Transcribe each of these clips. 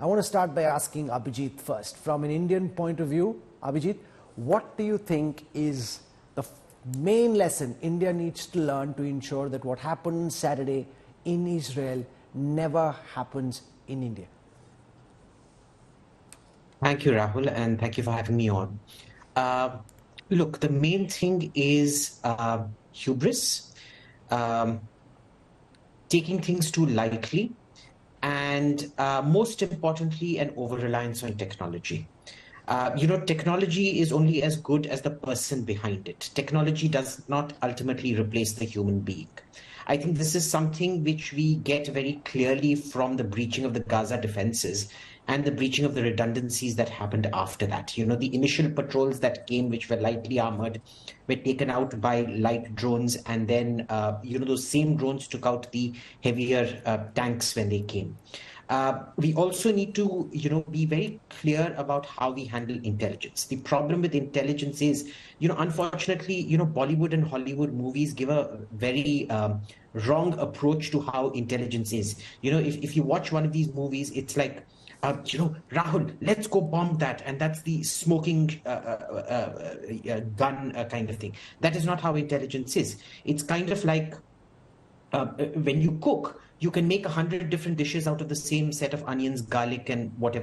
I want to start by asking Abhijit first. From an Indian point of view, Abhijit, what do you think is the main lesson India needs to learn to ensure that what happened Saturday in Israel never happens in India? Thank you, Rahul, and thank you for having me on. Look, the main thing is hubris, taking things too lightly, and most importantly, an over-reliance on technology. Technology is only as good as the person behind it. Technology does not ultimately replace the human being. I think this is something which we get very clearly from the breaching of the Gaza defenses and the breaching of the redundancies that happened after that. The initial patrols that came, which were lightly armored, were taken out by light drones, and then, those same drones took out the heavier tanks when they came. We also need to, be very clear about how we handle intelligence. The problem with intelligence is, unfortunately, Bollywood and Hollywood movies give a very wrong approach to how intelligence is. If you watch one of these movies, it's like, Rahul, let's go bomb that. And that's the smoking gun kind of thing. That is not how intelligence is. It's kind of like when you cook, you can make 100 different dishes out of the same set of onions, garlic, and what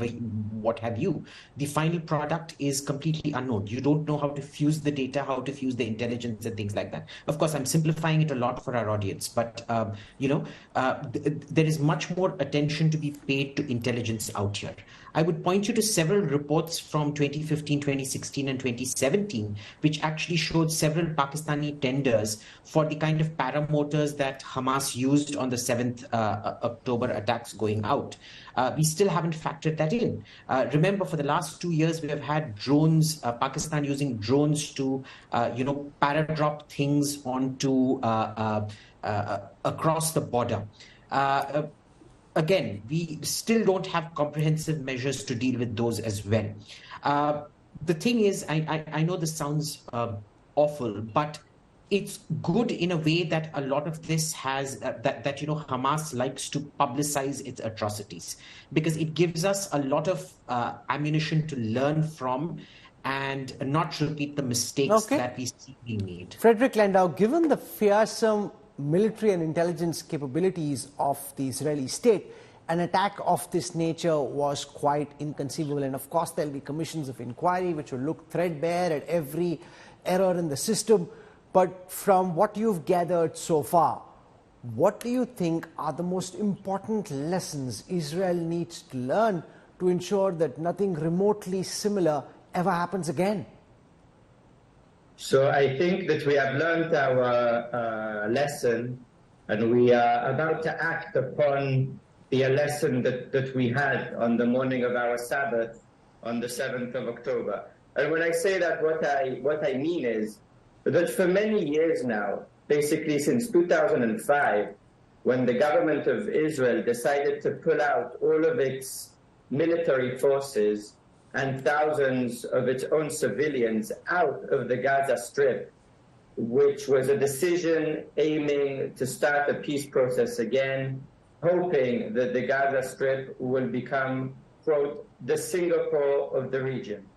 have you. The final product is completely unknown. You don't know how to fuse the data, how to fuse the intelligence and things like that. Of course, I'm simplifying it a lot for our audience, but there is much more attention to be paid to intelligence out here. I would point you to several reports from 2015, 2016, and 2017, which actually showed several Pakistani tenders for the kind of paramotors that Hamas used on the 7th October attacks going out. We still haven't factored that in. Remember, for the last 2 years, we have had drones, Pakistan using drones to, paradrop things onto across the border. Again, we still don't have comprehensive measures to deal with those as well. The thing is, I know this sounds awful, but it's good in a way that a lot of this has Hamas likes to publicize its atrocities, because it gives us a lot of ammunition to learn from and not repeat the mistakes that we see being made. Frederick Landau, given the fearsome military and intelligence capabilities of the Israeli state, an attack of this nature was quite inconceivable. And of course, there'll be commissions of inquiry which will look threadbare at every error in the system. But from what you've gathered so far, what do you think are the most important lessons Israel needs to learn to ensure that nothing remotely similar ever happens again? So I think that we have learned our lesson, and we are about to act upon the lesson that we had on the morning of our Sabbath on the 7th of October. And when I say that, what I mean is that for many years now, basically since 2005, when the government of Israel decided to pull out all of its military forces and thousands of its own civilians out of the Gaza Strip, which was a decision aiming to start a peace process again, hoping that the Gaza Strip will become, quote, the Singapore of the region.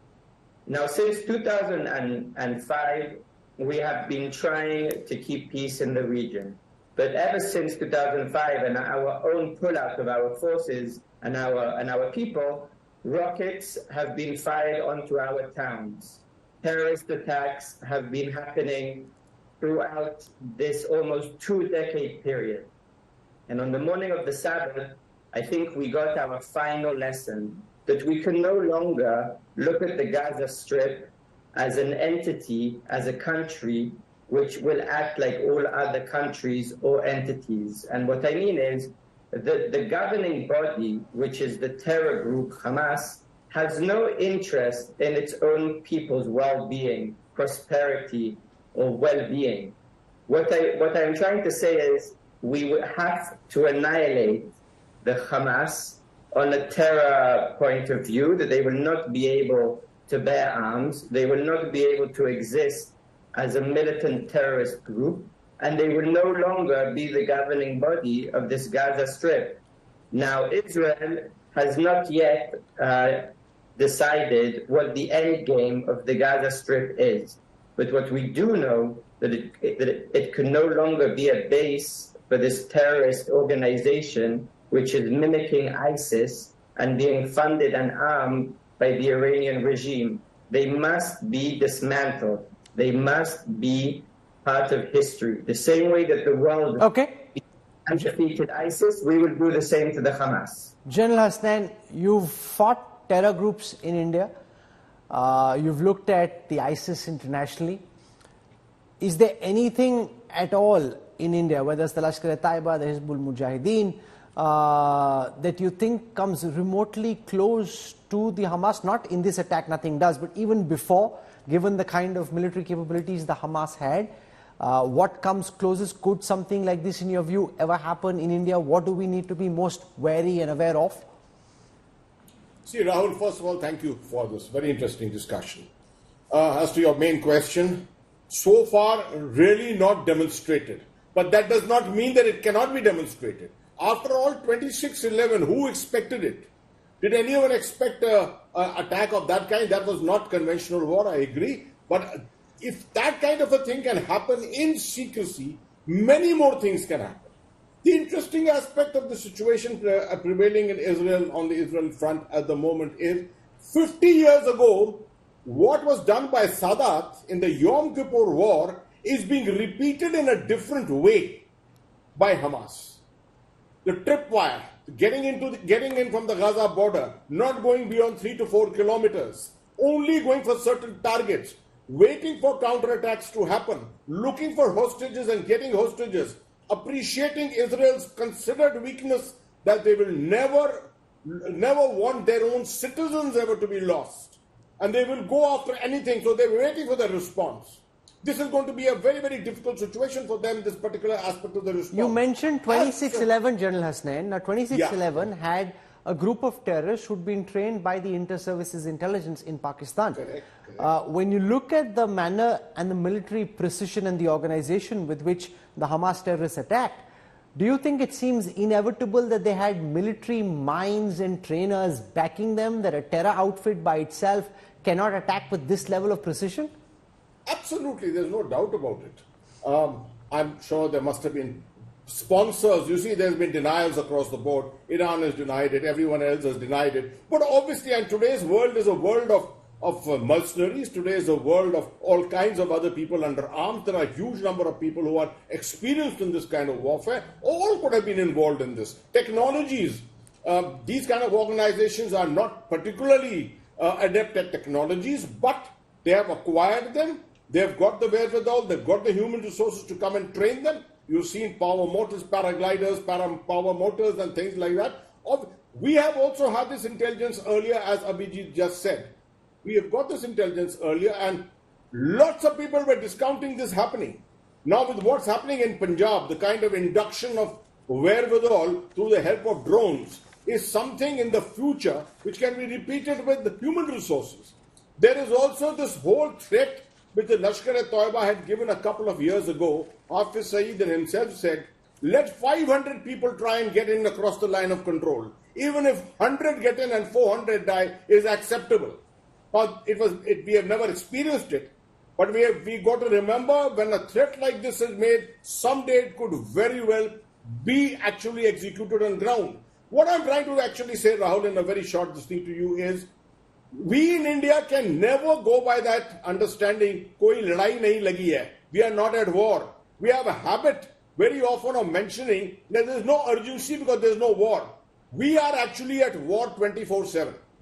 Now, since 2005, we have been trying to keep peace in the region. But ever since 2005 and our own pullout of our forces and our people, rockets have been fired onto our towns. Terrorist attacks have been happening throughout this almost 2-decade period. And on the morning of the Sabbath, I think we got our final lesson that we can no longer look at the Gaza Strip as an entity, as a country, which will act like all other countries or entities. And what I mean is that the governing body, which is the terror group Hamas, has no interest in its own people's well-being, prosperity, or well-being. What I'm trying to say is we will have to annihilate the Hamas on a terror point of view, that they will not be able to bear arms, they will not be able to exist as a militant terrorist group, and they will no longer be the governing body of this Gaza Strip. Now, Israel has not yet decided what the end game of the Gaza Strip is. But what we do know that it can no longer be a base for this terrorist organization, which is mimicking ISIS and being funded and armed by the Iranian regime. They must be dismantled. They must be part of history. The same way that the world defeated ISIS, we will do the same to the Hamas. General Hasnain, you've fought terror groups in India. You've looked at the ISIS internationally. Is there anything at all in India, whether it's the Lashkar-e-Taiba, the Hizbul Mujahideen, that you think comes remotely close to the Hamas? Not in this attack, nothing does, but even before, given the kind of military capabilities the Hamas had, what comes closest? Could something like this, in your view, ever happen in India? What do we need to be most wary and aware of? See, Rahul, first of all, thank you for this very interesting discussion. As to your main question, so far, really not demonstrated. But that does not mean that it cannot be demonstrated. After all, 26/11, who expected it? Did anyone expect an attack of that kind? That was not conventional war, I agree. But if that kind of a thing can happen in secrecy, many more things can happen. The interesting aspect of the situation prevailing in Israel, on the Israel front at the moment, is 50 years ago, what was done by Sadat in the Yom Kippur War is being repeated in a different way by Hamas. The tripwire, getting in from the Gaza border, not going beyond 3 to 4 kilometers, only going for certain targets, waiting for counterattacks to happen, looking for hostages and getting hostages, appreciating Israel's considered weakness that they will never want their own citizens ever to be lost. And they will go after anything, so they're waiting for the response. This is going to be a very, very difficult situation for them, this particular aspect of the response. You mentioned 26/11, General Hasnain. Now, 26/11 had a group of terrorists who'd been trained by the inter-services intelligence in Pakistan. Correct. When you look at the manner and the military precision and the organization with which the Hamas terrorists attacked, do you think it seems inevitable that they had military minds and trainers backing them, that a terror outfit by itself cannot attack with this level of precision? Absolutely, there's no doubt about it. I'm sure there must have been sponsors. You see, there's been denials across the board. Iran has denied it, everyone else has denied it. But obviously, and today's world is a world of mercenaries. Today is a world of all kinds of other people under arms. There are a huge number of people who are experienced in this kind of warfare. All could have been involved in this. Technologies. These kind of organizations are not particularly adept at technologies, but they have acquired them. They've got the wherewithal, they've got the human resources to come and train them. You've seen power motors, paragliders, power motors and things like that. We have also had this intelligence earlier, as Abhijit just said. We have got this intelligence earlier, and lots of people were discounting this happening. Now with what's happening in Punjab, the kind of induction of wherewithal through the help of drones is something in the future which can be repeated with the human resources. There is also this whole threat which the Lashkar-e-Taiba had given a couple of years ago. Hafiz Saeed himself said, let 500 people try and get in across the line of control. Even if 100 get in and 400 die is acceptable. But we have never experienced it. But we got to remember, when a threat like this is made, someday it could very well be actually executed on ground. What I'm trying to actually say, Rahul, in a very short thing to you is, we in India can never go by that understanding, koi ladai nahi lagi hai. We are not at war. We have a habit very often of mentioning that there is no urgency because there is no war. We are actually at war 24/7.